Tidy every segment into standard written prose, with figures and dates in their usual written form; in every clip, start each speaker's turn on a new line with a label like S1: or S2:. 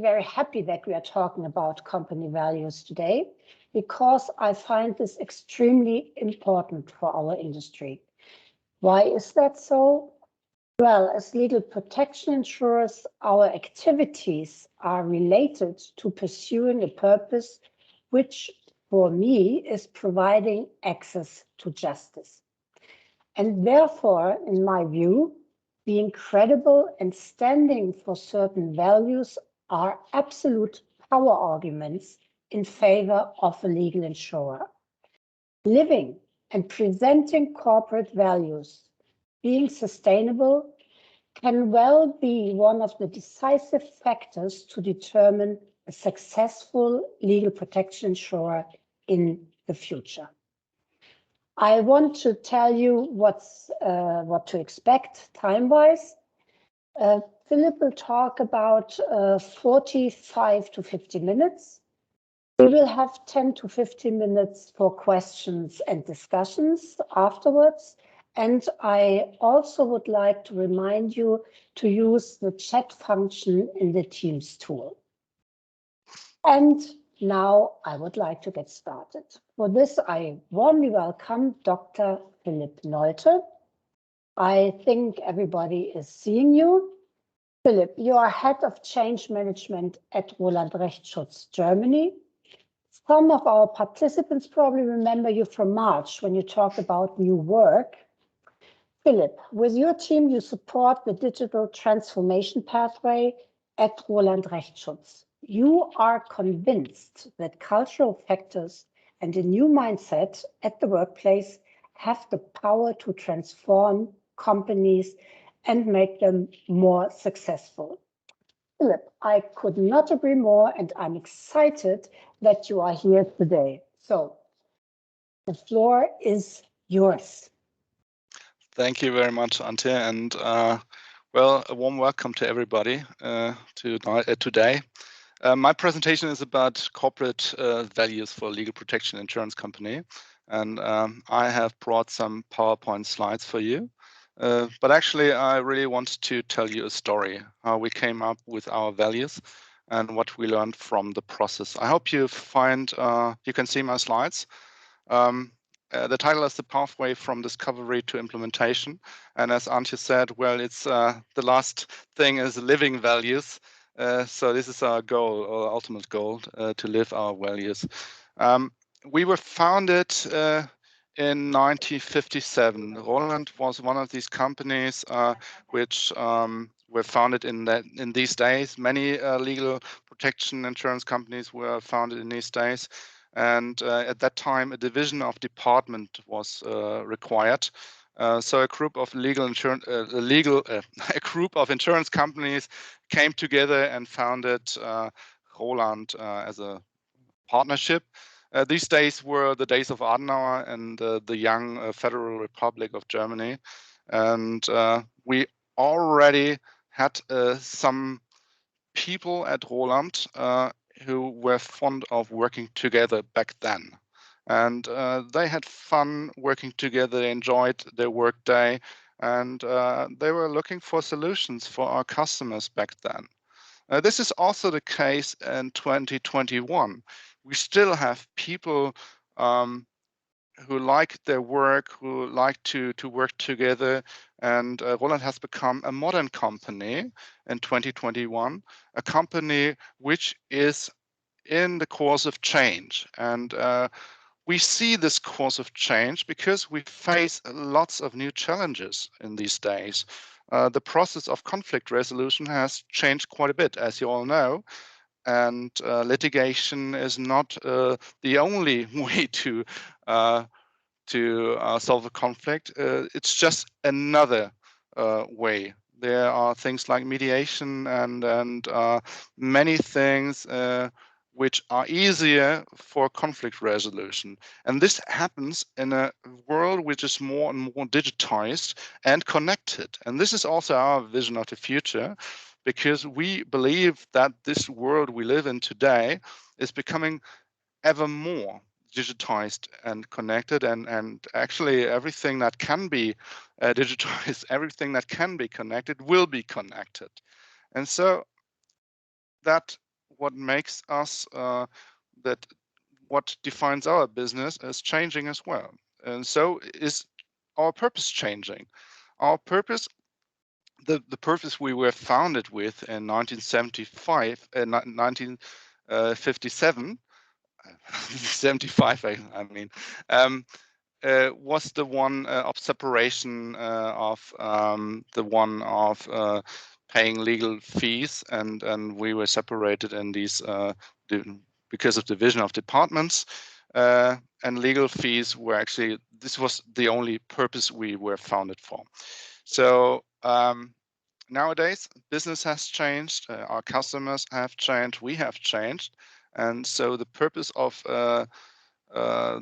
S1: very happy that we are talking about company values today, because I find this extremely important for our industry. Why is that so? Well, as legal protection insurers, our activities are related to pursuing a purpose which, for me, is providing access to justice. And therefore, in my view, being credible and standing for certain values are absolute power arguments in favor of a legal insurer. Living and presenting corporate values, being sustainable, can well be one of the decisive factors to determine a successful legal protection insurer in the future. I want to tell you what to expect time-wise. Philip will talk about 45 to 50 minutes. We will have 10 to 15 minutes for questions and discussions afterwards. And I also would like to remind you to use the chat function in the Teams tool. And now I would like to get started. For this, I warmly welcome Dr. Philipp Nolte. I think everybody is seeing you. Philipp, you are head of change management at Roland Rechtsschutz, Germany. Some of our participants probably remember you from March when you talked about new work. Philipp, with your team, you support the digital transformation pathway at Roland Rechtsschutz. You are convinced that cultural factors and a new mindset at the workplace have the power to transform companies and make them more successful. Philipp, I could not agree more, and I'm excited that you are here today. So the floor is yours.
S2: Thank you very much, Antje, and well, a warm welcome to everybody today. My presentation is about corporate values for a legal protection insurance company, and I have brought some PowerPoint slides for you. But actually, I really want to tell you a story, how we came up with our values and what we learned from the process. I hope you find, you can see my slides. The title is The Pathway from Discovery to Implementation. And as Antje said, well, it's the last thing is living values. So this is our goal, or ultimate goal, to live our values. We were founded in 1957. Roland was one of these companies which were founded in these days. Many legal protection insurance companies were founded in these days. And at that time, a division of department was required. So a group of a group of insurance companies came together and founded Roland as a partnership. These days were the days of Adenauer and the young Federal Republic of Germany. And we already had some people at Roland who were fond of working together back then. And they had fun working together, they enjoyed their work day, and they were looking for solutions for our customers back then. This is also the case in 2021. We still have people who like their work, who like to work together. And Roland has become a modern company in 2021, a company which is in the course of change. And we see this course of change because we face lots of new challenges in these days. The process of conflict resolution has changed quite a bit, as you all know. And litigation is not the only way to solve a conflict. It's just another way. There are things like mediation and many things which are easier for conflict resolution. And this happens in a world which is more and more digitized and connected. And this is also our vision of the future, because we believe that this world we live in today is becoming ever more digitized and connected, and actually everything that can be digitized, everything that can be connected will be connected. And so that what makes us that what defines our business is changing as well. And so is our purpose changing. Our purpose, the purpose we were founded with in 1975, 1957, 75, I mean, was the one of separation of the one of paying legal fees, and we were separated in these because of division of departments, and legal fees were actually, this was the only purpose we were founded for. So nowadays business has changed, our customers have changed, we have changed, and so the purpose of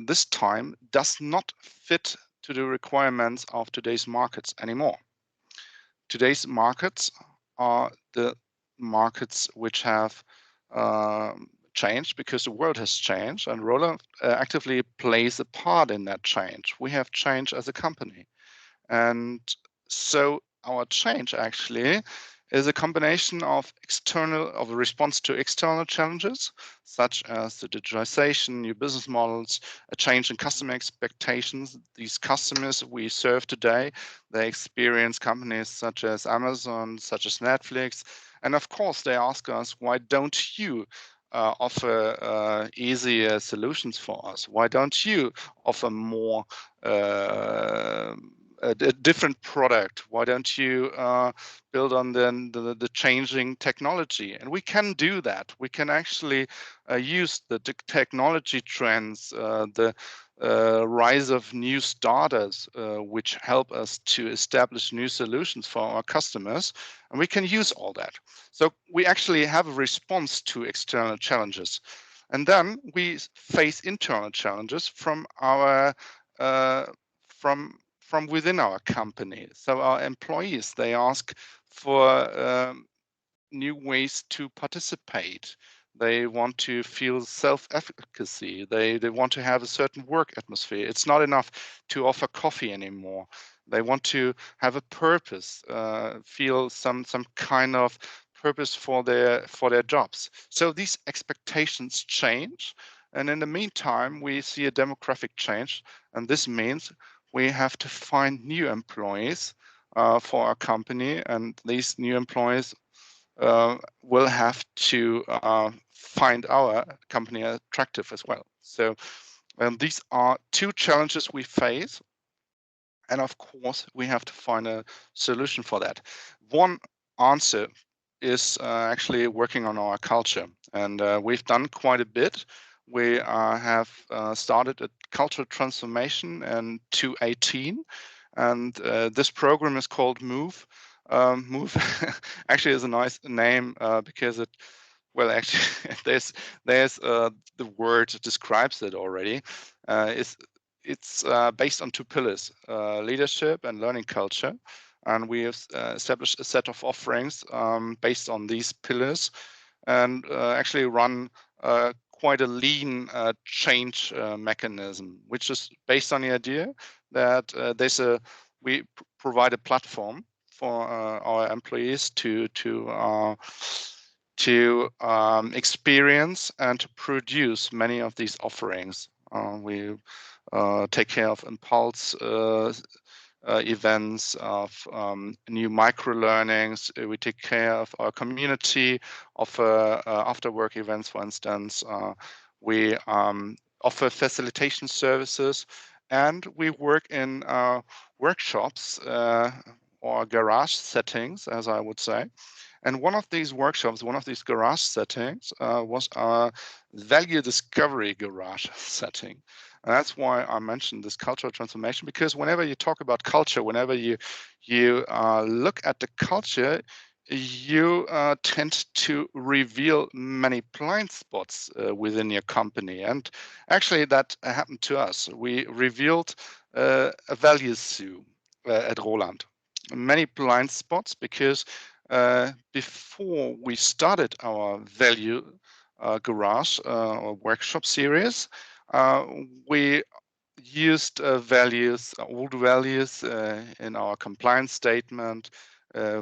S2: this time does not fit to the requirements of today's markets anymore. Today's markets are the markets which have changed because the world has changed, and Rohler actively plays a part in that change. We have changed as a company, and so our change actually is a combination of a response to external challenges, such as the digitalization, new business models, a change in customer expectations. These customers we serve today, they experience companies such as Amazon, such as Netflix, and of course they ask us, why don't you offer easier solutions for us? Why don't you offer more a different product? Why don't you build on the changing technology? And we can do that. We can actually use the technology trends, the rise of new startups, which help us to establish new solutions for our customers, and we can use all that. So we actually have a response to external challenges, and then we face internal challenges from our from within our company. So our employees, they ask for new ways to participate. They want to feel self-efficacy. They want to have a certain work atmosphere. It's not enough to offer coffee anymore. They want to have a purpose, feel some kind of purpose for their jobs. So these expectations change, and in the meantime, we see a demographic change, and this means we have to find new employees for our company, and these new employees will have to find our company attractive as well. So these are two challenges we face, and of course we have to find a solution for that. One answer is actually working on our culture, and we've done quite a bit. We have started a cultural transformation in 2018, and this program is called MOVE. MOVE actually is a nice name because it, well, actually there's the word describes it already. It's based on two pillars: leadership and learning culture. And we have established a set of offerings based on these pillars, and actually run quite a lean change mechanism, which is based on the idea that we provide a platform for our employees to experience and to produce many of these offerings. We take care of impulse events, of new micro learnings. We take care of our community, of after work events, for instance. We offer facilitation services, and we work in workshops or garage settings, as I would say. And one of these workshops, one of these garage settings was our value discovery garage setting. And that's why I mentioned this cultural transformation, because whenever you talk about culture, whenever you look at the culture, you tend to reveal many blind spots within your company. And actually that happened to us. We revealed a values zoo at Roland. Many blind spots, because before we started our value garage or workshop series, we used values, old values in our compliance statement.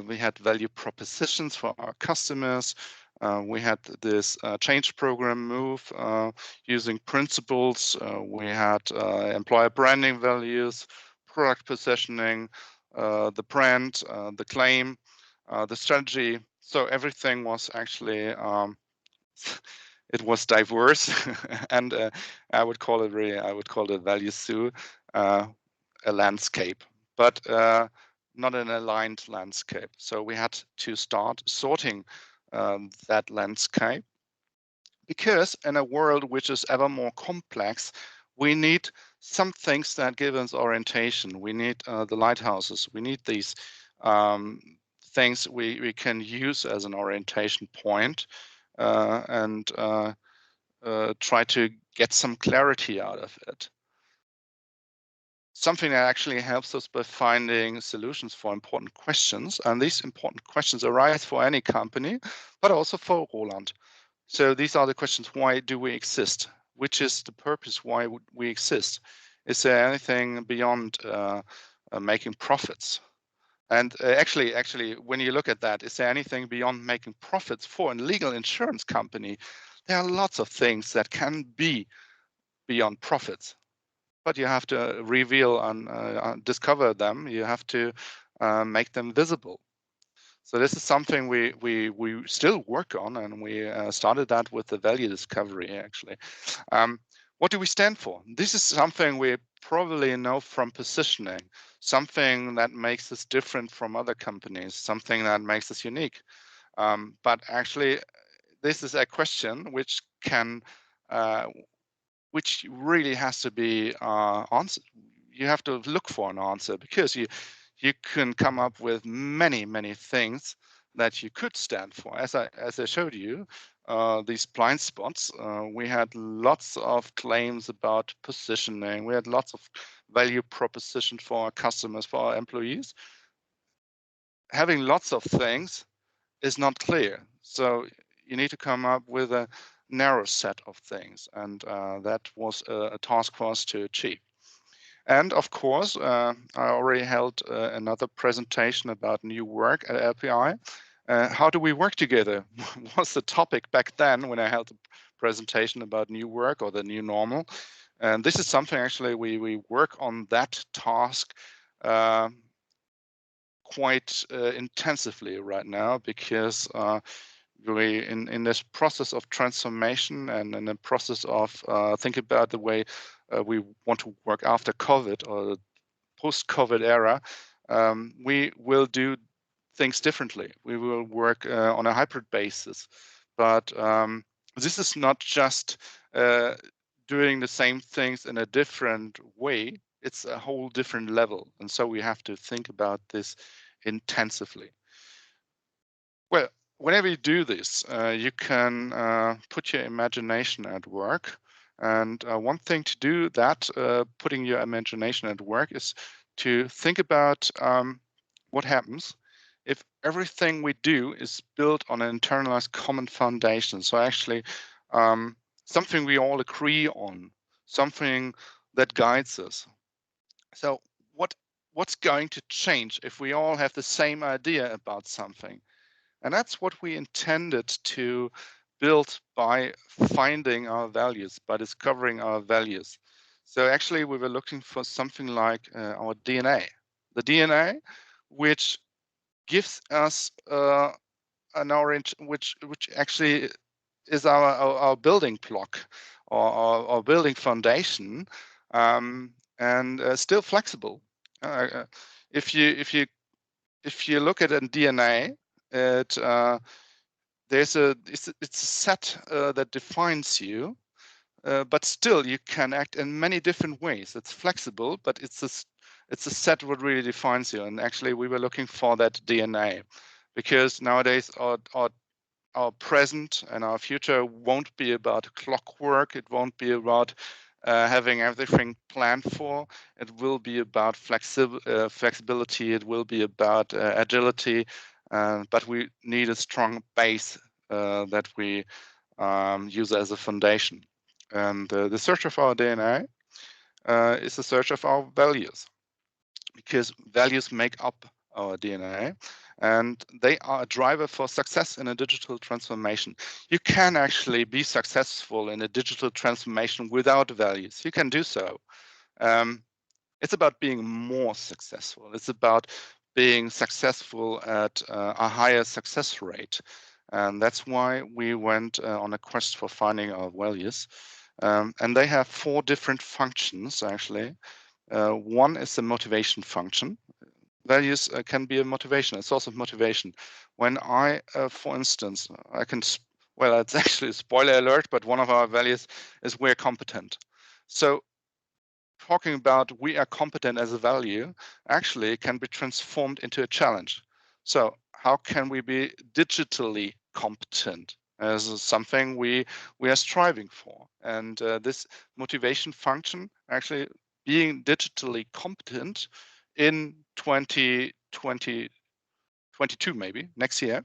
S2: We had value propositions for our customers. We had this change program move using principles. We had employer branding values, product positioning, the brand, the claim, the strategy. So everything was actually it was diverse, and I would call it value zoo, a landscape, but not an aligned landscape. So we had to start sorting that landscape, because in a world which is ever more complex, we need some things that give us orientation. We need the lighthouses. We need these things we can use as an orientation point, and try to get some clarity out of it. Something that actually helps us by finding solutions for important questions. And these important questions arise for any company, but also for Roland. So these are the questions: why do we exist? Which is the purpose why we exist? Is there anything beyond making profits? And actually, when you look at that, is there anything beyond making profits for a legal insurance company? There are lots of things that can be beyond profits, but you have to reveal and discover them. You have to make them visible. So this is something we still work on, and we started that with the value discovery, actually. What do we stand for? This is something we probably know from positioning, something that makes us different from other companies, something that makes us unique. But actually, this is a question which can, which really has to be answered. You have to look for an answer, because you can come up with many things that you could stand for. As I showed you, these blind spots, we had lots of claims about positioning. We had lots of value proposition for our customers, for our employees. Having lots of things is not clear. So you need to come up with a narrow set of things, and that was a task for us to achieve. And of course, I already held another presentation about new work at LPI. How do we work together was the topic back then when I held a presentation about new work, or the new normal. And this is something actually we work on that task quite intensively right now, because we in this process of transformation, and in the process of think about the way we want to work after COVID, or the post-COVID era, we will do things differently. We will work on a hybrid basis, but this is not just doing the same things in a different way. It's a whole different level, and so we have to think about this intensively. Well, whenever you do this, you can put your imagination at work. And one thing to do that, putting your imagination at work, is to think about what happens if everything we do is built on an internalized common foundation. So actually, something we all agree on, something that guides us. So what's going to change if we all have the same idea about something? And that's what we intended to build by finding our values, by discovering our values. So actually, we were looking for something like our DNA, the DNA, which gives us an orange, which actually is our building block, or our building foundation, and still flexible. If you look at a DNA, it's a set that defines you, but still you can act in many different ways. It's flexible, but it's a set what really defines you. And actually, we were looking for that DNA, because nowadays our present and our future won't be about clockwork. It won't be about having everything planned for. It will be about flexibility. It will be about agility. But we need a strong base that we use as a foundation. And the search of our DNA is the search of our values, because values make up our DNA. and they are a driver for success in a digital transformation. You can actually be successful in a digital transformation without values. You can do so. It's about being more successful. It's about being successful at a higher success rate. And that's why we went on a quest for finding our values. And they have 4 different functions, actually. One is the motivation function. Values can be a motivation, a source of motivation. When I, for instance, well, it's actually a spoiler alert, but one of our values is we're competent. So talking about we are competent as a value actually can be transformed into a challenge. So how can we be digitally competent as something we are striving for? And this motivation function, actually being digitally competent in 2022, maybe next year,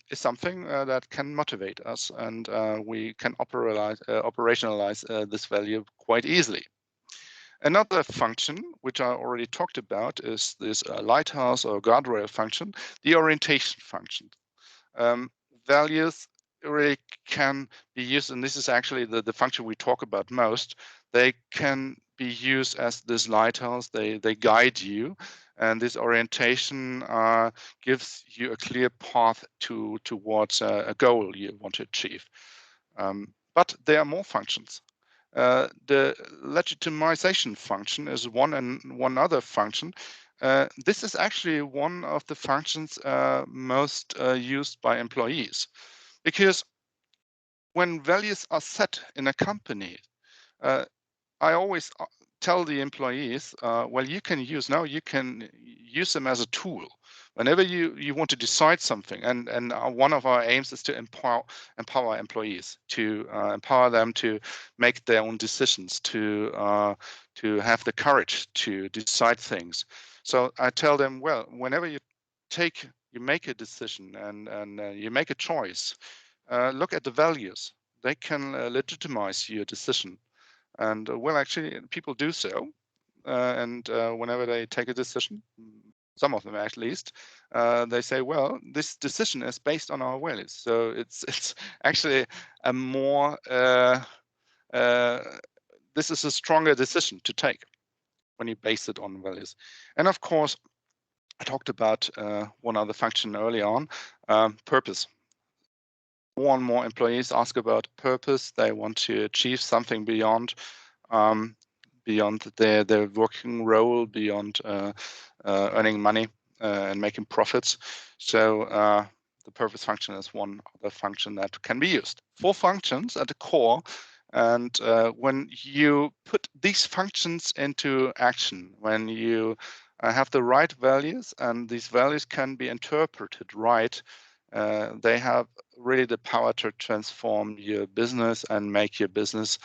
S2: is something that can motivate us, and we can operationalize this value quite easily. Another function, which I already talked about, is this lighthouse or guardrail function, the orientation function. Values really can be used, and this is actually the function we talk about most. They can be used as this lighthouse. They guide you, and this orientation gives you a clear path towards a goal you want to achieve. But there are more functions. The legitimization function is one other function. This is actually one of the functions most used by employees, because when values are set in a company, I always tell the employees, well, you can use them as a tool whenever you want to decide something. And one of our aims is to empower employees, to empower them to make their own decisions, to have the courage to decide things. So I tell them, well, whenever you make a decision and you make a choice, look at the values. They can legitimize your decision. And well, actually, people do so. And whenever they take a decision, some of them at least, they say, well, this decision is based on our values. So it's actually a more, this is a stronger decision to take when you base it on values. And of course, I talked about one other function early on, purpose. More and more employees ask about purpose. They want to achieve something beyond their working role, beyond earning money and making profits. So the purpose function is one other function that can be used. 4 functions at the core. And when you put these functions into action, when you have the right values, and these values can be interpreted right, they have really the power to transform your business and make your business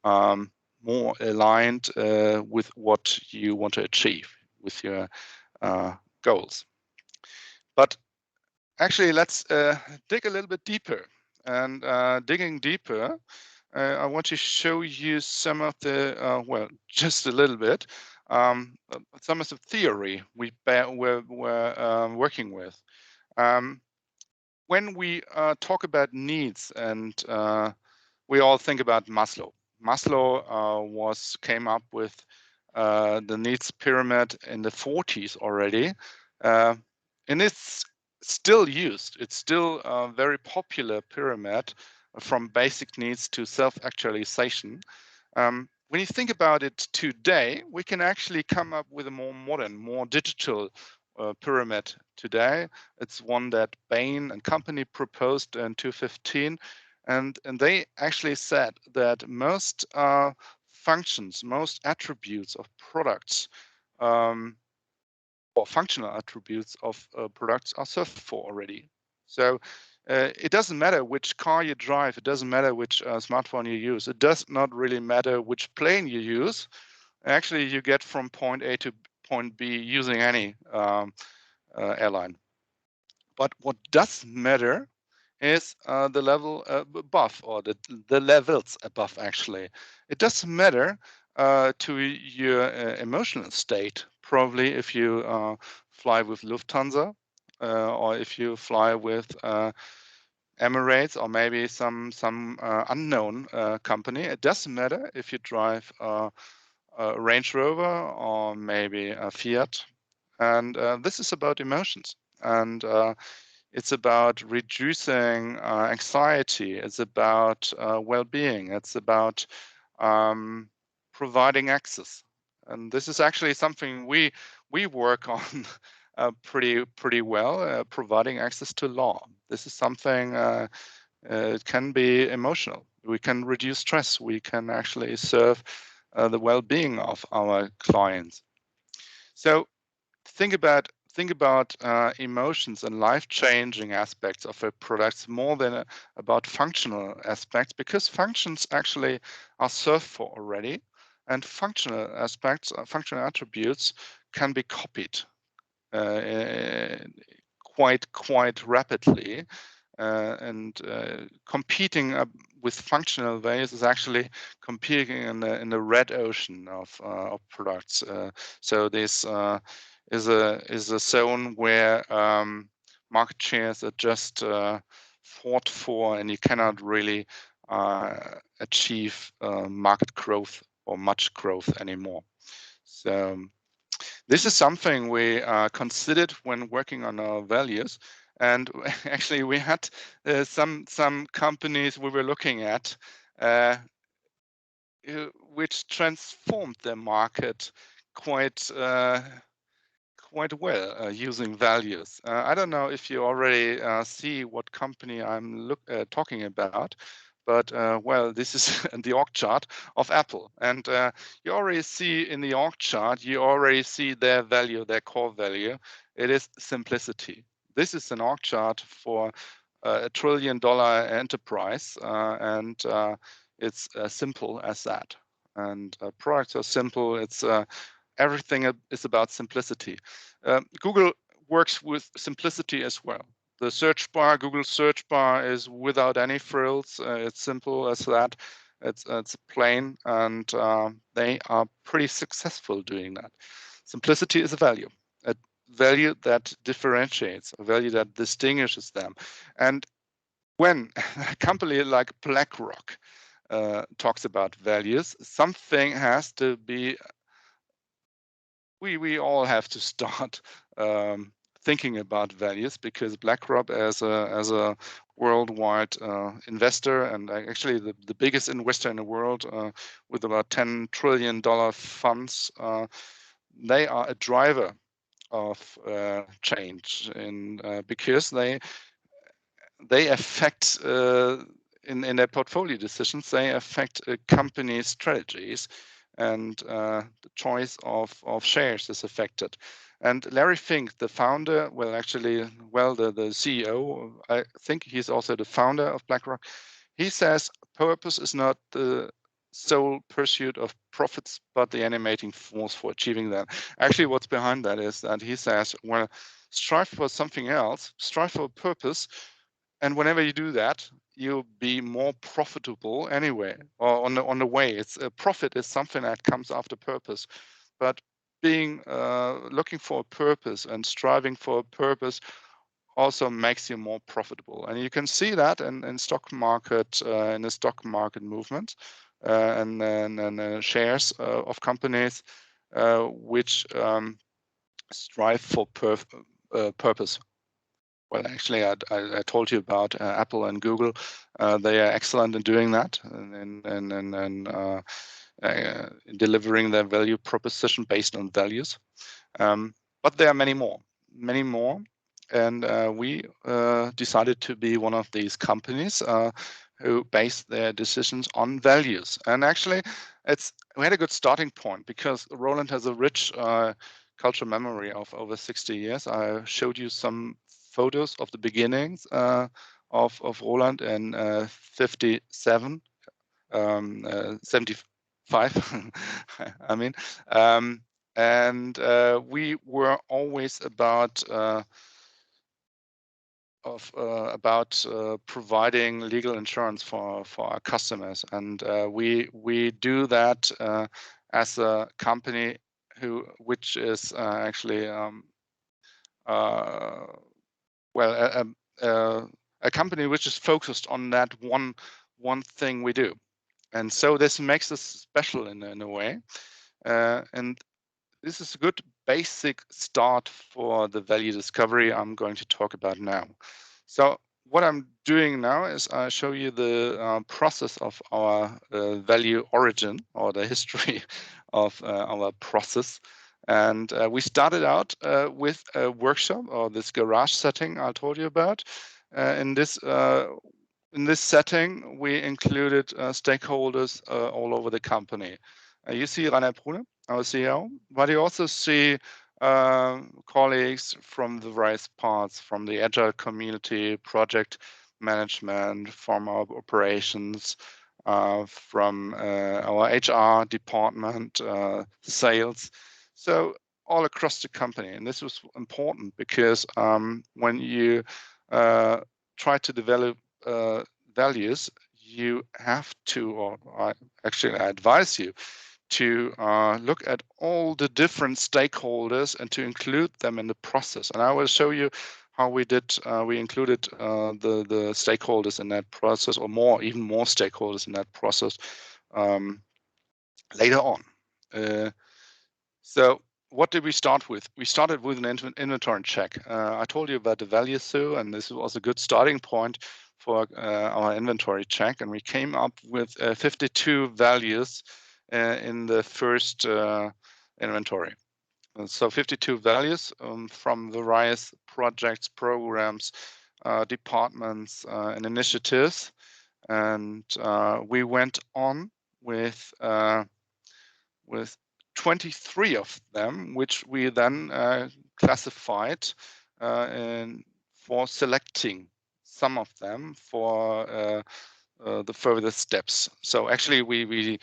S2: more aligned with what you want to achieve with your goals. But actually, let's dig a little bit deeper. And digging deeper, I want to show you some of the, well, just a little bit, some of the theory we're working with. When we talk about needs, and we all think about Maslow. Maslow came up with the needs pyramid in the 40s already, and it's still used. It's still a very popular pyramid from basic needs to self-actualization. When you think about it today, we can actually come up with a more modern, more digital pyramid today. It's one that Bain and company proposed in 2015. And they actually said that most functions, most attributes of products, or functional attributes of products are served for already. So it doesn't matter which car you drive. It doesn't matter which smartphone you use. It does not really matter which plane you use. Actually, you get from point A to point B using any airline. But what does matter is the level above, or the levels above, actually. It doesn't matter to your emotional state. Probably if you fly with Lufthansa, or if you fly with Emirates or maybe some unknown company. It doesn't matter if you drive a Range Rover or maybe a Fiat. And this is about emotions. And it's about reducing anxiety. It's about well-being. It's about providing access. And this is actually something we work on pretty well, providing access to law. This is something it can be emotional. We can reduce stress. We can actually serve the well-being of our clients. So think about emotions and life-changing aspects of a product more than about functional aspects, because functions actually are served for already, and functional aspects, functional attributes can be copied quite rapidly. And competing with functional values is actually competing in the red ocean of products. So this is a zone where market shares are just fought for, and you cannot really achieve market growth or much growth anymore. So this is something we considered when working on our values. And actually, we had some companies we were looking at which transformed their market quite well using values. I don't know if you already see what company I'm talking about, but well, this is the org chart of Apple. And you already see in the org chart, you already see their value, their core value. It is simplicity. This is an org chart for a $1 trillion enterprise, and it's as simple as that. And products are simple. It's everything is about simplicity. Google works with simplicity as well. The search bar, Google search bar, is without any frills. It's simple as that. It's plain, and they are pretty successful doing that. Simplicity is a value that differentiates, a value that distinguishes them. And when a company like BlackRock talks about values, something has to be. We all have to start thinking about values, because BlackRock, as a worldwide investor, and actually the biggest investor in the world with about $10 trillion funds, they are a driver of change because they affect in their portfolio decisions, they affect company strategies, and the choice of shares is affected. And Larry Fink, the founder, the CEO, I think he's also the founder of BlackRock. He says purpose is not the sole pursuit of profits, but the animating force for achieving that. Actually, what's behind that is that he says, well, strive for something else, strive for a purpose, and whenever you do that, you'll be more profitable anyway, or on the way. It's a profit is something that comes after purpose, but being looking for a purpose and striving for a purpose also makes you more profitable. And you can see that in stock market, in the stock market movement, and shares of companies which strive for purpose. Well, actually, I told you about Apple and Google. They are excellent in doing that and delivering their value proposition based on values. But there are many more. And we decided to be one of these companies who base their decisions on values. And actually, we had a good starting point, because Roland has a rich cultural memory of over 60 years. I showed you some photos of the beginnings of Roland in 57, 75, I mean. And we were always about providing legal insurance for our customers, and we do that as a company which is actually a company which is focused on that one thing we do. And so this makes us special in a way. And this is a good basic start for the value discovery I'm going to talk about now. So what I'm doing now is I show you the process of our value origin, or the history of our process. And we started out with a workshop, or this garage setting I told you about. In this setting, we included stakeholders all over the company. You see Rainer Brune, our CEO, but you also see colleagues from the various parts, from the Agile community, project management, from our operations, from our HR department, sales. So all across the company. And this was important because when you try to develop values, you have to, or I advise you to look at all the different stakeholders and to include them in the process. And I will show you how we did. We included the stakeholders in that process, or even more stakeholders in that process later on. So what did we start with? We started with an inventory check. I told you about the value zoo, and this was a good starting point for our inventory check. And we came up with 52 values in the first inventory. So 52 values from various projects, programs, departments, and initiatives. And we went on with 23 of them, which we then classified for selecting some of them for the further steps. So actually, we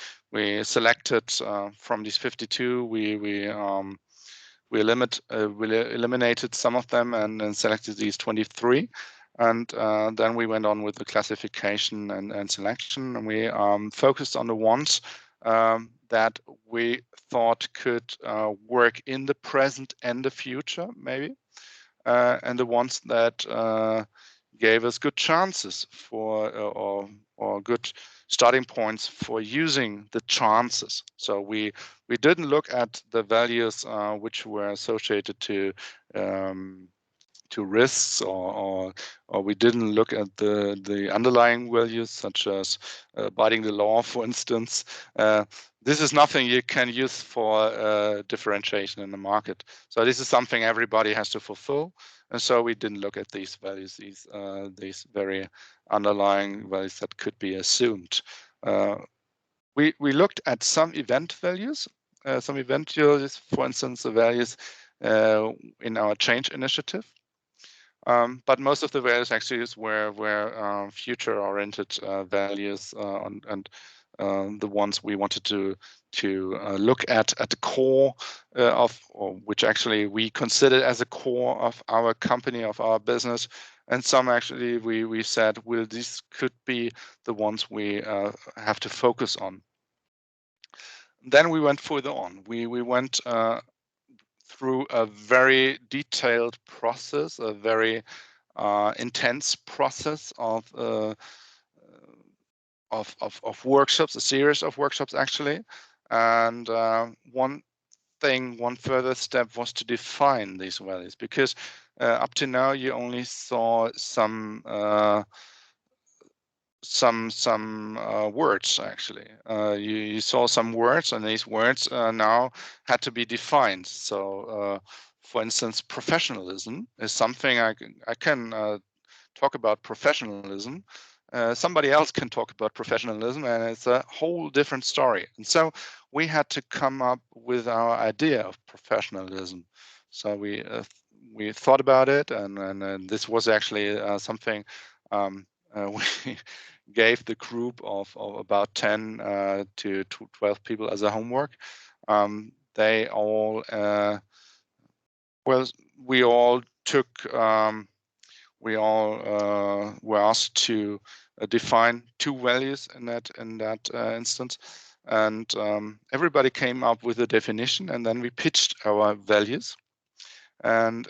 S2: selected from these 52. We eliminated some of them and selected these 23. And then we went on with the classification and selection, and we focused on the ones that we thought could work in the present and the future, maybe, and the ones that gave us good chances for or good starting points for using the chances. So we didn't look at the values which were associated to risks, or we didn't look at the underlying values, such as abiding the law, for instance. This is nothing you can use for differentiation in the market. So this is something everybody has to fulfill. And so we didn't look at these values, these very underlying values that could be assumed. We looked at some event values, for instance, the values in our change initiative. But most of the values actually were future-oriented values, and the ones we wanted to look at the core of, or which actually we consider as a core of our company, of our business. And some actually we said, well, these could be the ones we have to focus on. Then we went further on. We went through a very detailed process, a very intense process of workshops, a series of workshops actually. And one further step was to define these values, because up to now you only saw some words actually. You saw some words, and these words now had to be defined. So for instance, professionalism is something I can talk about professionalism. Somebody else can talk about professionalism, and it's a whole different story. And so we had to come up with our idea of professionalism. So we thought about it, and this was actually something we gave the group of about 10 to 12 people as a homework. They all, we all took, we all were asked to define 2 values in that instance, and everybody came up with a definition, and then we pitched our values. and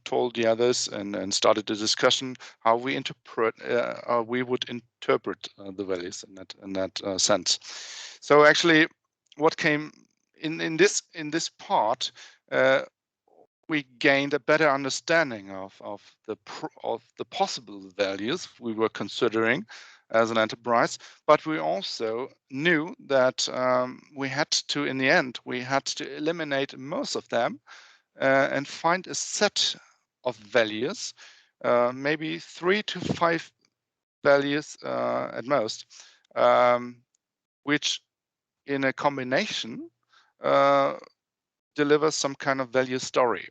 S2: told the others and started the discussion how we would interpret the values in that sense. So actually, what came in this part, we gained a better understanding of the possible values we were considering as an enterprise, but we also knew that we had to, in the end, we had to eliminate most of them and find a set of values, maybe 3 to 5 values at most, which in a combination delivers some kind of value story.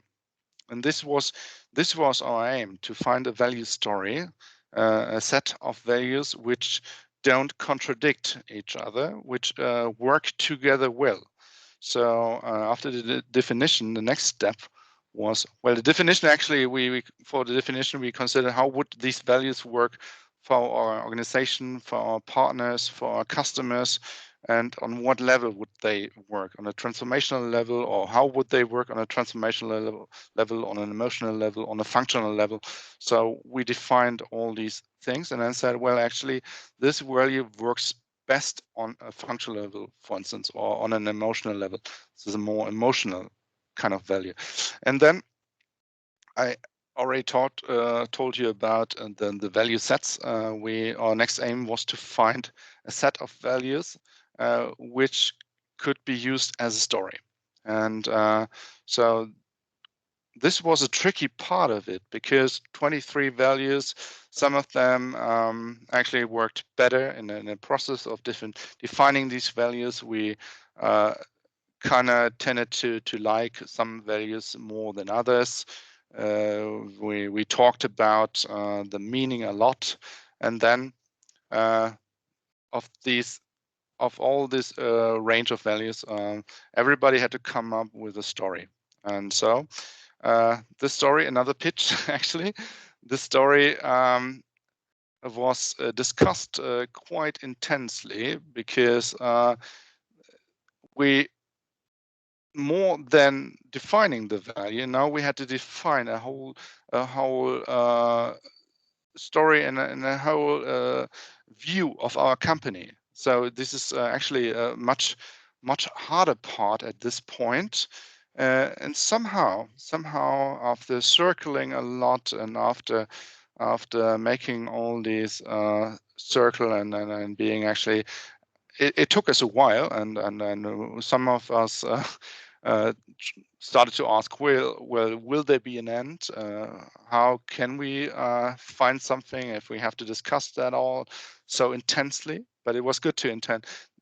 S2: And this was our aim, to find a value story, a set of values which don't contradict each other, which work together well. So after the definition, the next step was, well, the definition actually, for the definition we considered how would these values work for our organization, for our partners, for our customers, and on what level would they work, on a transformational level, or how would they work on a transformational level, on an emotional level, on a functional level. So we defined all these things and then said, well, actually, this value works best on a functional level, for instance, or on an emotional level. This is a more emotional kind of value. And then I already told you about the value sets. Our next aim was to find a set of values which could be used as a story. And so this was a tricky part of it, because 23 values, some of them actually worked better in a process of defining these values. We kind of tended to like some values more than others. We talked about the meaning a lot, and then of all this range of values, everybody had to come up with a story. And so this story, another pitch actually, this story was discussed quite intensely, because we, more than defining the value, now we had to define a whole story and a whole view of our company. So this is actually a much harder part at this point. And somehow after circling a lot, and after making all these circle and being actually, it took us a while, and some of us started to ask, well, will there be an end? How can we find something if we have to discuss that all so intensely? But it was good to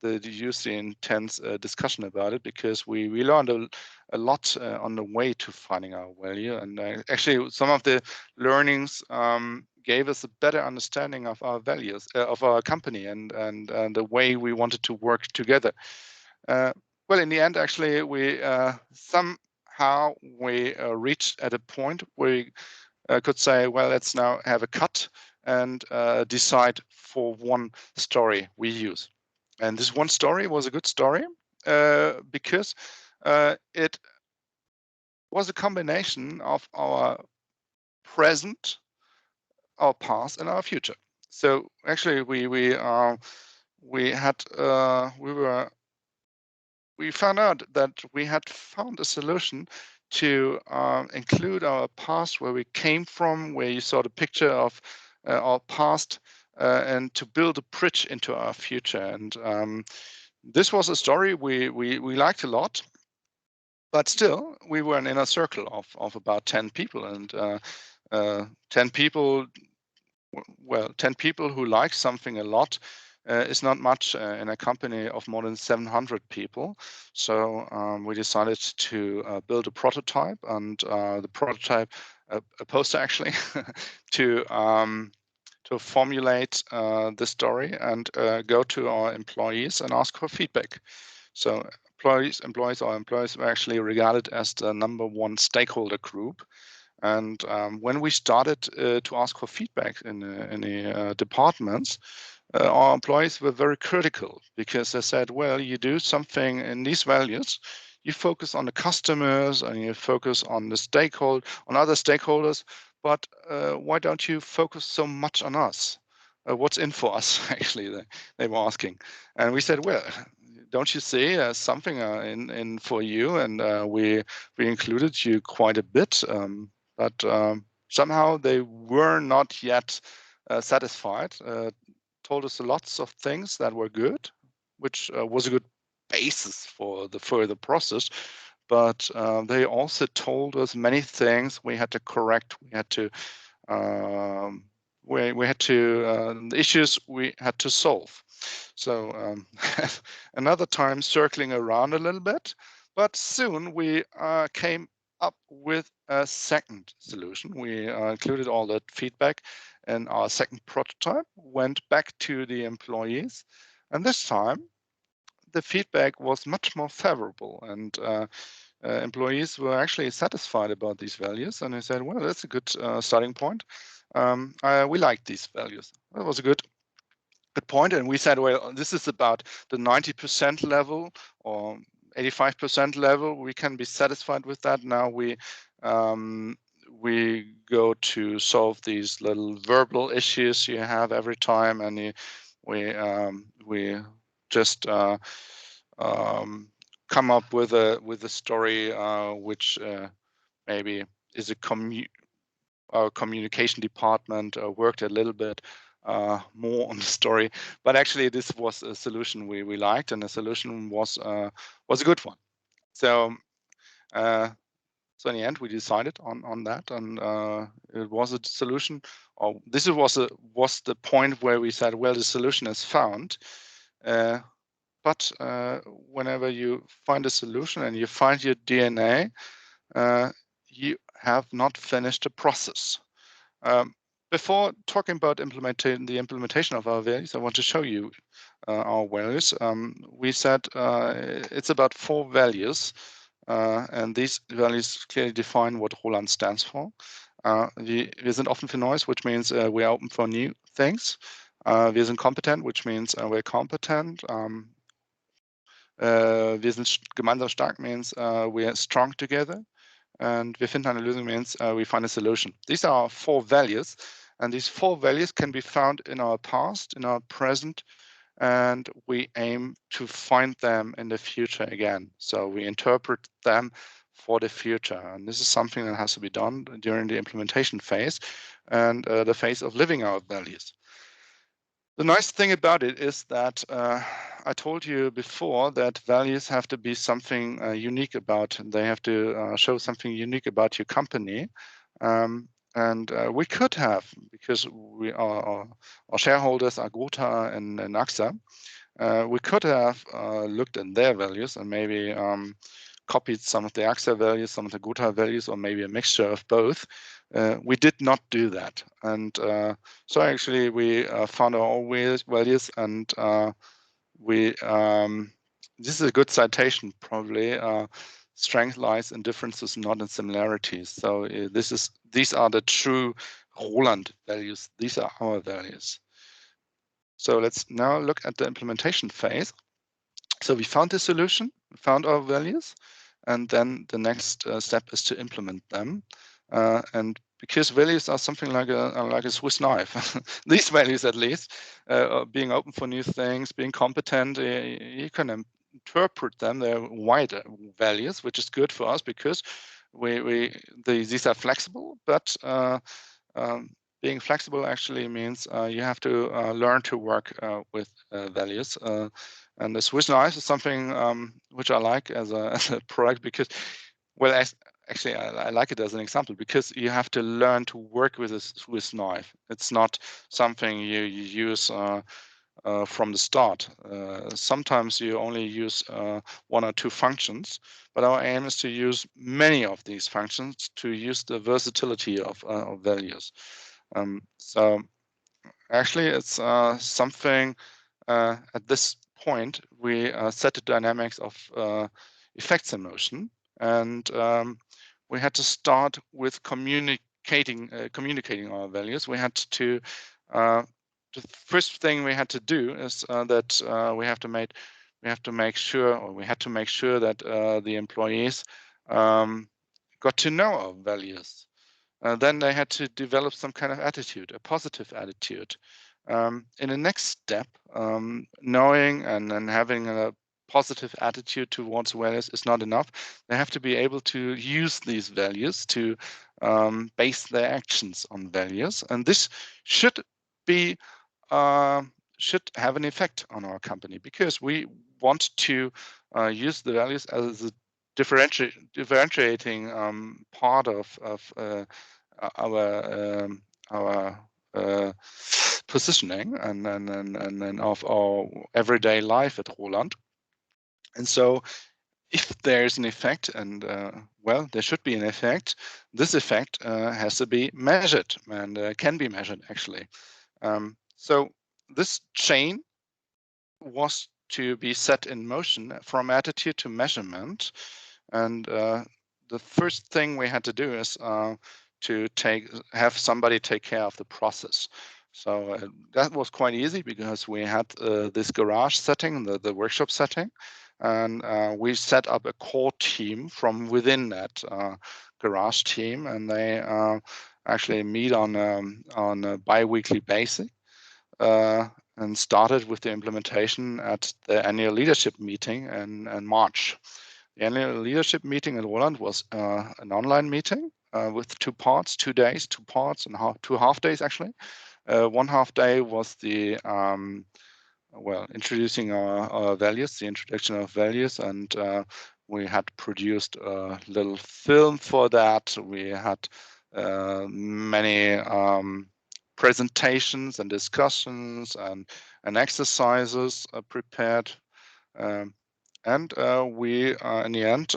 S2: use the intense discussion about it, because we learned a lot on the way to finding our value. And actually, some of the learnings gave us a better understanding of our values, of our company, and the way we wanted to work together. Well, in the end, actually, we somehow reached at a point where we could say, well, let's now have a cut and decide for one story we use. And this one story was a good story because it was a combination of our present, our past, and our future. So actually, we found out that we had found a solution to include our past, where we came from, where you saw the picture of our past, and to build a bridge into our future. And this was a story we liked a lot, but still we were in a circle of about 10 people, and 10 people, well, 10 people who like something a lot is not much in a company of more than 700 people. So we decided to build a prototype, and the prototype, a poster actually, to formulate the story and go to our employees and ask for feedback. So employees were actually regarded as the #1 stakeholder group. And when we started to ask for feedback in the departments, our employees were very critical, because they said, well, you do something in these values, you focus on the customers and you focus on the other stakeholders, but why don't you focus so much on us? What's in for us, actually, they were asking. And we said, well, don't you see something in for you? And we included you quite a bit, but somehow they were not yet satisfied. Told us lots of things that were good, which was a good basis for the further process. But they also told us many things we had to correct. We had to the issues we had to solve. So another time circling around a little bit, but soon we came up with a second solution. We included all that feedback in our second prototype, went back to the employees, and this time the feedback was much more favorable, and employees were actually satisfied about these values, and they said, well, that's a good starting point. We like these values. That was a good point. And we said, well, this is about the 90% level or 85% level. We can be satisfied with that. Now we go to solve these little verbal issues you have every time, and we just come up with a story which maybe is our communication department worked a little bit more on the story, but actually this was a solution we liked, and the solution was a good one. So in the end we decided on that, and it was a solution. Or this was the point where we said, well, the solution is found. But whenever you find a solution and you find your DNA, you have not finished the process. Before talking about the implementation of our values, I want to show you our values. We said it's about 4 values, and these values clearly define what Roland stands for. Wir sind offen für Neues, which means we are open for new things. Wir sind kompetent, which means we're competent. Wir sind gemeinsam stark means we are strong together. And wir finden eine Lösung means we find a solution. These are our 4 values, and these 4 values can be found in our past, in our present, and we aim to find them in the future again. So we interpret them for the future, and this is something that has to be done during the implementation phase and the phase of living our values. The nice thing about it is that I told you before that values have to be something unique about, and they have to show something unique about your company. And we could have, because our shareholders are Gotha and AXA, we could have looked at their values and maybe copied some of the AXA values, some of the Gotha values, or maybe a mixture of both. We did not do that, and so actually we found our own values, and this is a good citation probably. Strength lies in differences, not in similarities. So these are the true Roland values. These are our values. So let's now look at the implementation phase. So we found the solution, we found our values, and then the next step is to implement them. And because values are something like a Swiss knife, these values at least, being open for new things, being competent, you can interpret them. They're wider values, which is good for us because these are flexible. But being flexible actually means you have to learn to work with values. And the Swiss knife is something which I like as a product because, well, actually, I like it as an example because you have to learn to work with a Swiss knife. It's not something you use from the start. Sometimes you only use 1 or 2 functions, but our aim is to use many of these functions to use the versatility of values. So actually, it's something at this point we set the dynamics of effects in motion, and we had to start with communicating our values. We had to the first thing we had to do is that we have to make we have to make sure, or we had to make sure that the employees got to know our values. Then they had to develop some kind of attitude, a positive attitude. In the next step, knowing and having a positive attitude towards values is not enough. They have to be able to use these values to base their actions on values, and this should be should have an effect on our company, because we want to use the values as a differentiating part of our positioning and of our everyday life at Roland. And so if there's an effect, and well, there should be an effect, this effect has to be measured, and can be measured actually. So this chain was to be set in motion from attitude to measurement. And the first thing we had to do is to have somebody take care of the process. So that was quite easy, because we had this garage setting, the workshop setting, and we set up a core team from within that garage team, and they actually meet on a bi-weekly basis. And started with the implementation at the annual leadership meeting in March. The annual leadership meeting at Roland was an online meeting with 2 parts, 2 days, 2 parts, and 2 half days actually. 1 half day was the well, introducing our values, the introduction of values, and we had produced a little film for that. We had many presentations and discussions and exercises prepared, and we in the end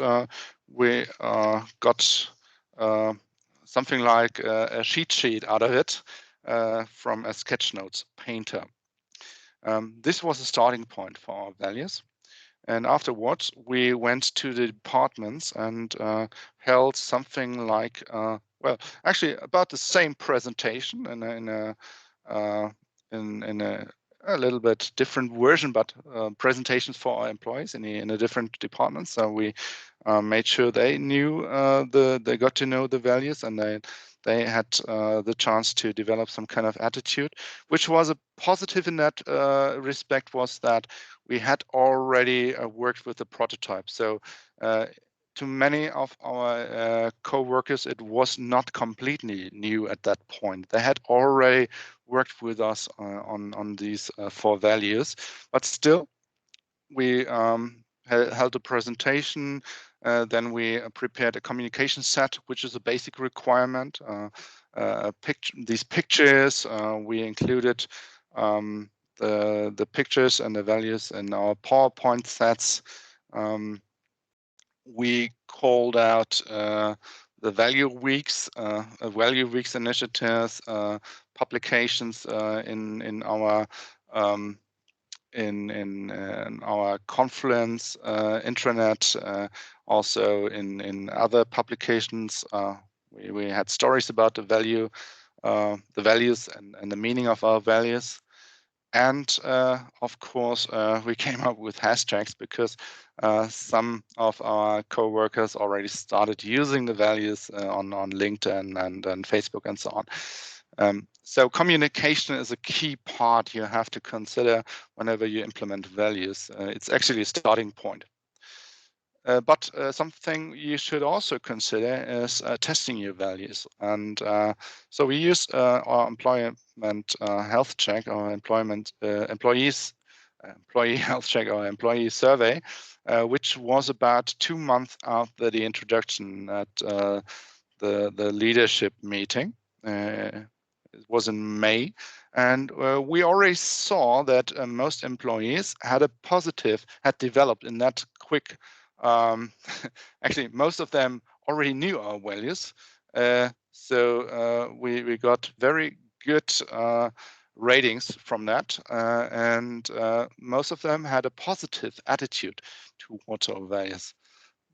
S2: we got something like a cheat sheet out of it from a sketchnotes painter. This was a starting point for our values. And afterwards, we went to the departments and held something like, well, actually about the same presentation in a little bit different version, but presentations for our employees in a different department. So we made sure they knew they got to know the values, and they had the chance to develop some kind of attitude. Which was a positive in that respect was that we had already worked with the prototype. So to many of our co-workers, it was not completely new at that point. They had already worked with us on these 4 values, but still we held a presentation. Then we prepared a communication set, which is a basic requirement. These pictures, we included the pictures and the values in our PowerPoint sets. We called out the value weeks initiatives, publications in our in our conference intranet, also in other publications. We had stories about the values and the meaning of our values. And of course, we came up with hashtags, because some of our co-workers already started using the values on LinkedIn and Facebook and so on. So communication is a key part you have to consider whenever you implement values. It's actually a starting point. But something you should also consider is testing your values. And so we use our employment health check, our employee health check, or employee survey, which was about 2 months after the introduction at the leadership meeting. It was in May, and we already saw that most employees had developed in that quick. Actually, most of them already knew our values, so we got very good ratings from that, and most of them had a positive attitude towards our values.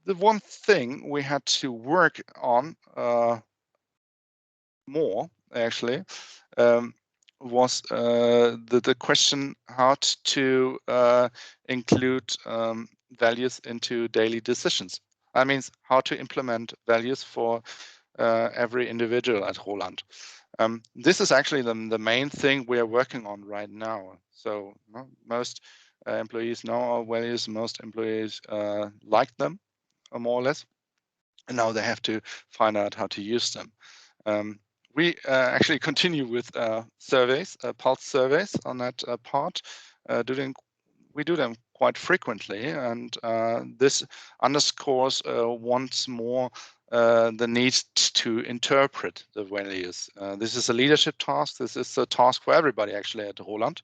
S2: The one thing we had to work on more, actually, was the question how to include values into daily decisions. That means how to implement values for every individual at Roland. This is actually the main thing we are working on right now. So most employees know our values, most employees like them, more or less, and now they have to find out how to use them. We actually continue with surveys, pulse surveys on that part. We do them quite frequently, and this underscores once more the need to interpret the values. This is a leadership task. This is a task for everybody actually at Roland,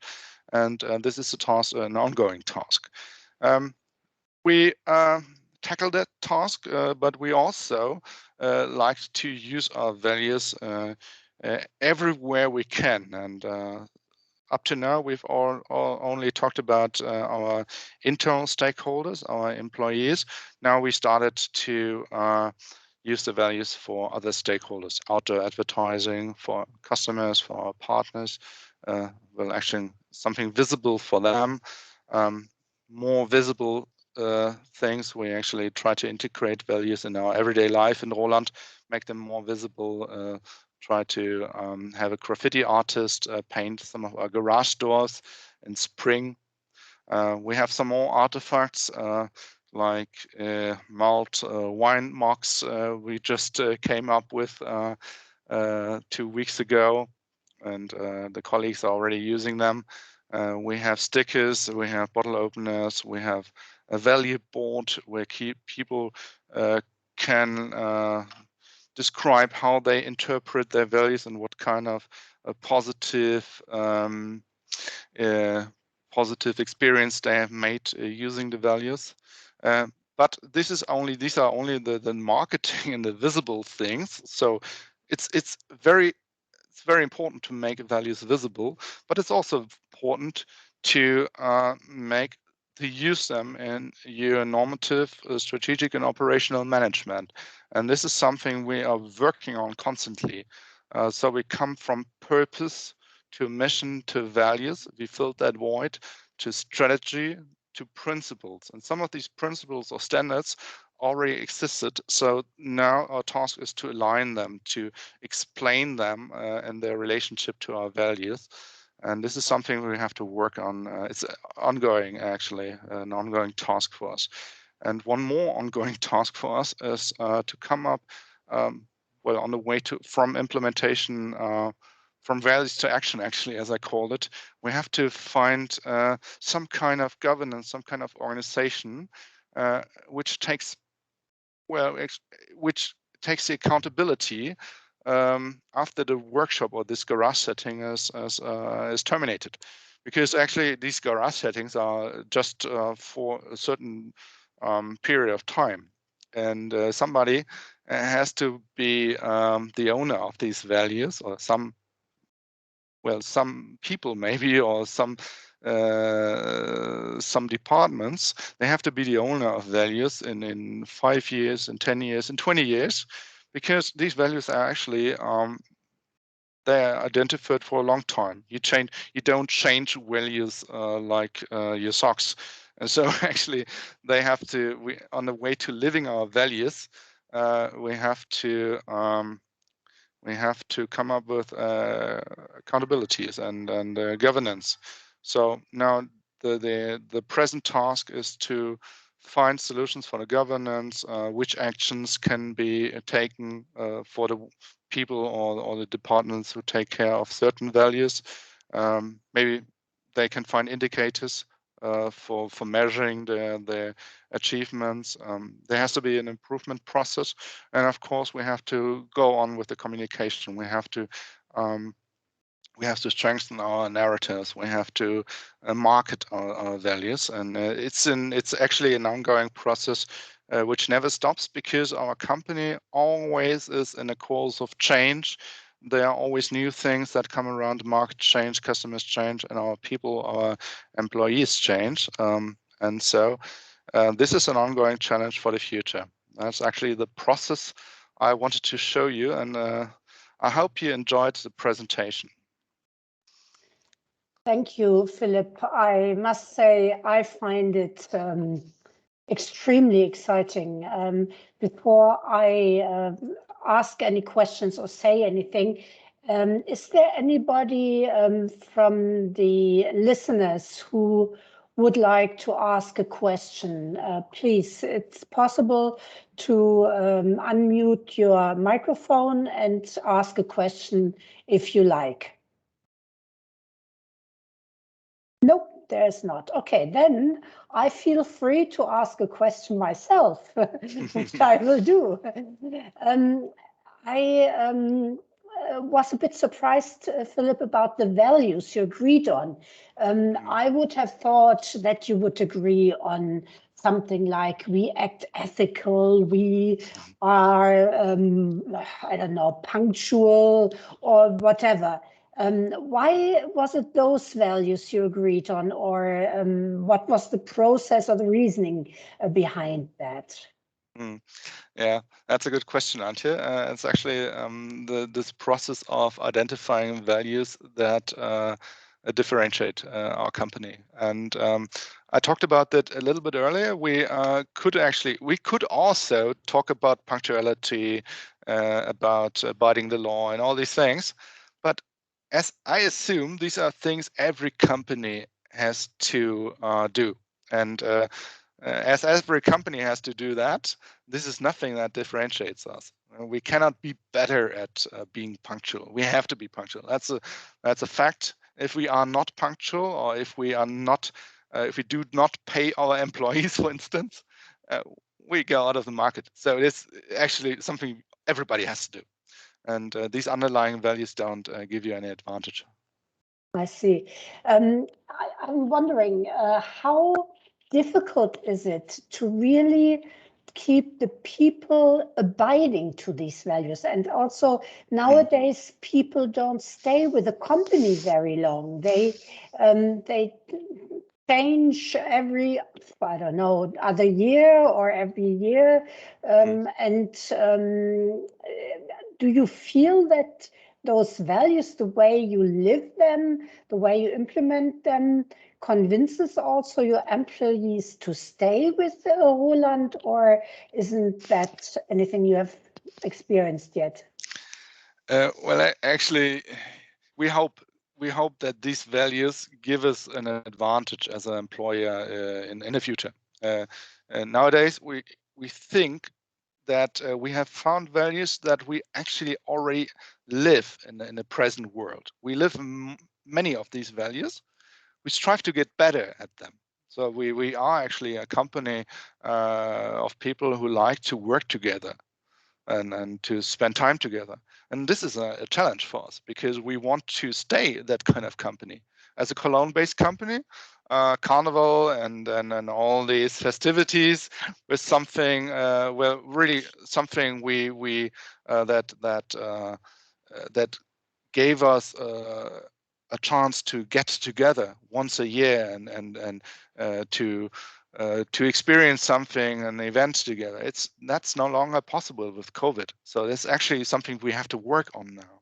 S2: and this is a task, an ongoing task. We tackle that task, but we also like to use our values everywhere we can. And up to now, we've only talked about our internal stakeholders, our employees. Now we started to use the values for other stakeholders, outdoor advertising, for customers, for our partners. Well, actually something visible for them, more visible things. We actually try to integrate values in our everyday life in Roland, make them more visible, try to have a graffiti artist paint some of our garage doors in spring. We have some more artifacts like malt wine mugs we just came up with 2 weeks ago, and the colleagues are already using them. We have stickers, we have bottle openers, we have a value board where people can describe how they interpret their values and what kind of a positive positive experience they have made using the values. But these are only the marketing and the visible things. So it's very important to make values visible, but it's also important to use them in your normative, strategic, and operational management. And this is something we are working on constantly. So we come from purpose to mission to values. We filled that void to strategy to principles. And some of these principles or standards already existed. So now our task is to align them, to explain them and their relationship to our values. And this is something we have to work on. It's ongoing, actually, an ongoing task for us. And one more ongoing task for us is to come up, well, on the way from implementation, from values to action, actually, as I called it. We have to find some kind of governance, some kind of organization, which takes the accountability after the workshop or this garage setting is terminated, because actually these garage settings are just for a certain period of time, and somebody has to be the owner of these values, or some people maybe, or some departments. They have to be the owner of values in 5 years, in 10 years, in 20 years, because these values are actually they're identified for a long time. You don't change values like your socks. And so actually they have to, on the way to living our values, we have to come up with accountabilities and governance. So now the present task is to find solutions for the governance, which actions can be taken for the people or the departments who take care of certain values. Maybe they can find indicators for measuring their achievements. There has to be an improvement process, and of course we have to go on with the communication. We have to strengthen our narratives. We have to market our values, and it's actually an ongoing process which never stops, because our company always is in a course of change. There are always new things that come around. The market change, customers change, and our people, our employees change. And so this is an ongoing challenge for the future. That's actually the process I wanted to show you, and I hope you enjoyed the presentation.
S1: Thank you, Philip. I must say, I find it extremely exciting. Before I ask any questions or say anything, is there anybody from the listeners who would like to ask a question? Please, it's possible to unmute your microphone and ask a question if you like. Nope, there's not. Okay, then I feel free to ask a question myself, which I will do. I was a bit surprised, Philip, about the values you agreed on. I would have thought that you would agree on something like we act ethical, we are, I don't know, punctual or whatever. Why was it those values you agreed on, or what was the process or the reasoning behind that?
S2: Yeah, that's a good question, Antje. It's actually this process of identifying values that differentiate our company. And I talked about that a little bit earlier. We could also talk about punctuality, about abiding the law, and all these things. But as I assume, these are things every company has to do. And as every company has to do that, this is nothing that differentiates us. We cannot be better at being punctual. We have to be punctual. That's a fact. If we are not punctual, or if we are not, if we do not pay our employees, for instance, we go out of the market. So it is actually something everybody has to do. And these underlying values don't give you any advantage.
S1: I see. I'm wondering how difficult is it to really keep the people abiding to these values? And also nowadays, people don't stay with the company very long. They change every, I don't know, other year or every year. Do you feel that those values, the way you live them, the way you implement them, convinces also your employees to stay with Roland, or isn't that anything you have experienced yet?
S2: Well, actually, we hope that these values give us an advantage as an employer in the future. Nowadays, we think that we have found values that we actually already live in the present world. We live many of these values. We strive to get better at them. So we are actually a company of people who like to work together and to spend time together. And this is a challenge for us because we want to stay that kind of company. As a Cologne-based company, Carnival and all these festivities was something, well, really something we that gave us a chance to get together once a year and to experience something, an event together. That's no longer possible with COVID. So that's actually something we have to work on now.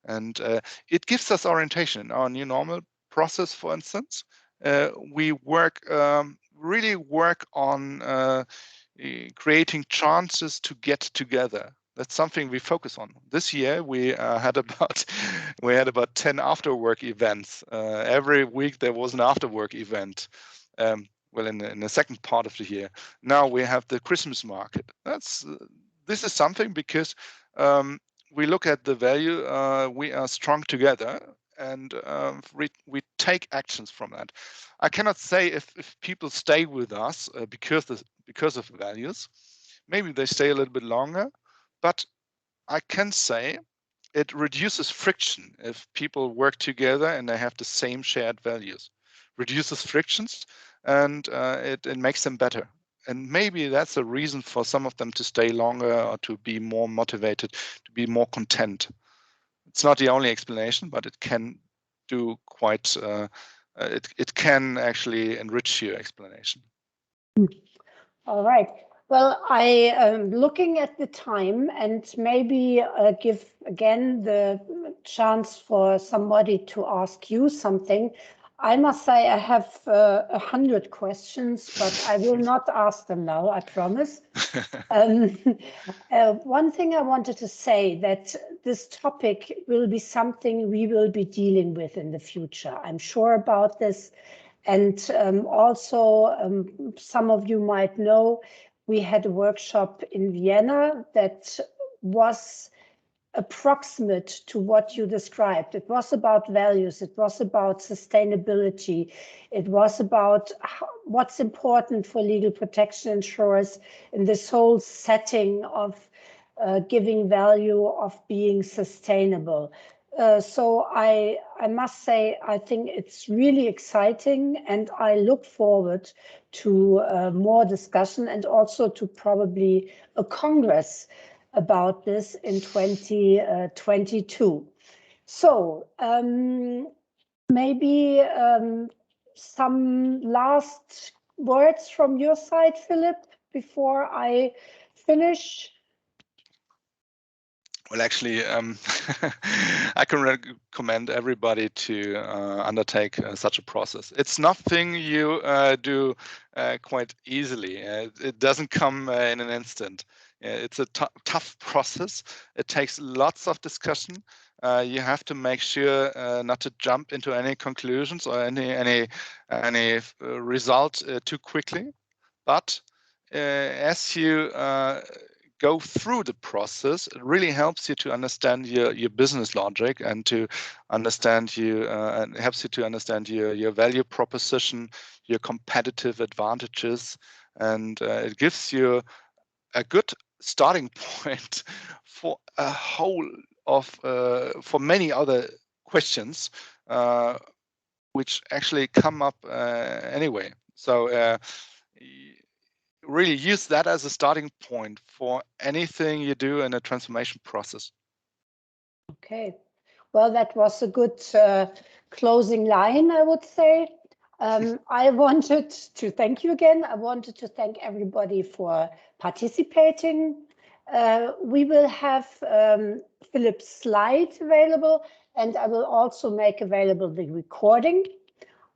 S2: And it gives us orientation in our new normal process, for instance. We really work on creating chances to get together. That's something we focus on. This year we had about 10 after work events. Every week there was an after work event. Well, in the second part of the year. Now we have the Christmas market. This is something because we look at the value. We are strong together, and we take actions from that. I cannot say if people stay with us because of values. Maybe they stay a little bit longer, but I can say it reduces friction if people work together and they have the same shared values. Reduces frictions, and it makes them better. And maybe that's a reason for some of them to stay longer or to be more motivated, to be more content. It's not the only explanation, but it can do quite. It can actually enrich your explanation.
S1: All right. Well, I am looking at the time and maybe give again the chance for somebody to ask you something. I must say I have 100 questions, but I will not ask them now, I promise. One thing I wanted to say, that this topic will be something we will be dealing with in the future. I'm sure about this. And also, some of you might know, we had a workshop in Vienna that was approximate to what you described. It was about values, it was about sustainability, it was about what's important for legal protection insurers in this whole setting of giving value, of being sustainable. So I must say, I think it's really exciting, and I look forward to more discussion and also to probably a congress about this in 2022. So maybe some last words from your side, Philip, before I finish.
S2: Well, actually, I can recommend everybody to undertake such a process. It's nothing you do quite easily. It doesn't come in an instant. It's a tough process. It takes lots of discussion. You have to make sure not to jump into any conclusions or any result too quickly. But as you go through the process, it really helps you to understand your business logic and to understand and helps you to understand your value proposition, your competitive advantages, and it gives you a good starting point for a whole of for many other questions which actually come up anyway. So really use that as a starting point for anything you do in a transformation process.
S1: Okay, well, that was a good closing line, I would say. I wanted to thank you again. I wanted to thank everybody for participating. We will have Philip's slides available, and I will also make available the recording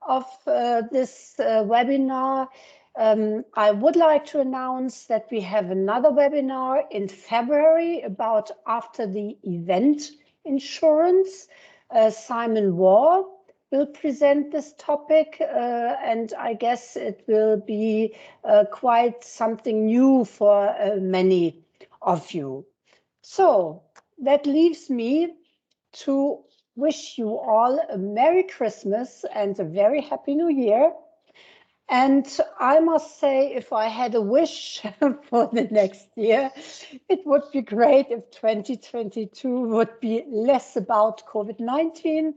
S1: of this webinar. I would like to announce that we have another webinar in February about after the event insurance. Simon Waugh will present this topic, and I guess it will be quite something new for many of you. So that leaves me to wish you all a Merry Christmas and a very Happy New Year. And I must say, if I had a wish for the next year, it would be great if 2022 would be less about COVID-19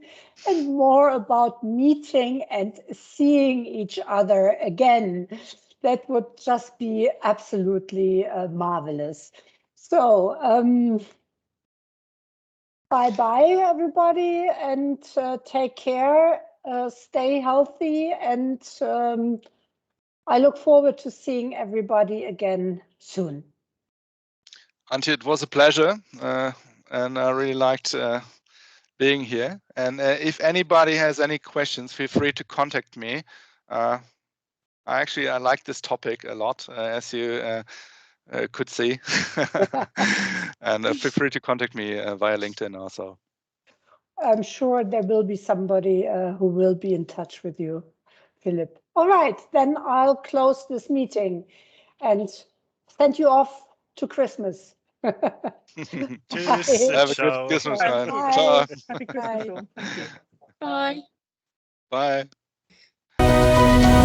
S1: and more about meeting and seeing each other again. That would just be absolutely marvelous. So, bye-bye, everybody, and take care. Stay healthy, and I look forward to seeing everybody again soon.
S2: Antje, it was a pleasure, and I really liked being here. And if anybody has any questions, feel free to contact me. I like this topic a lot, as you could see. And feel free to contact me via LinkedIn also.
S1: I'm sure there will be somebody who will be in touch with you, Philip. All right, then I'll close this meeting and send you off to Christmas.
S3: Tschüss.
S2: Have a
S3: Ciao.
S2: good Christmas, man.
S1: Bye.
S2: Ciao.
S1: Bye.
S4: Bye.
S2: Bye.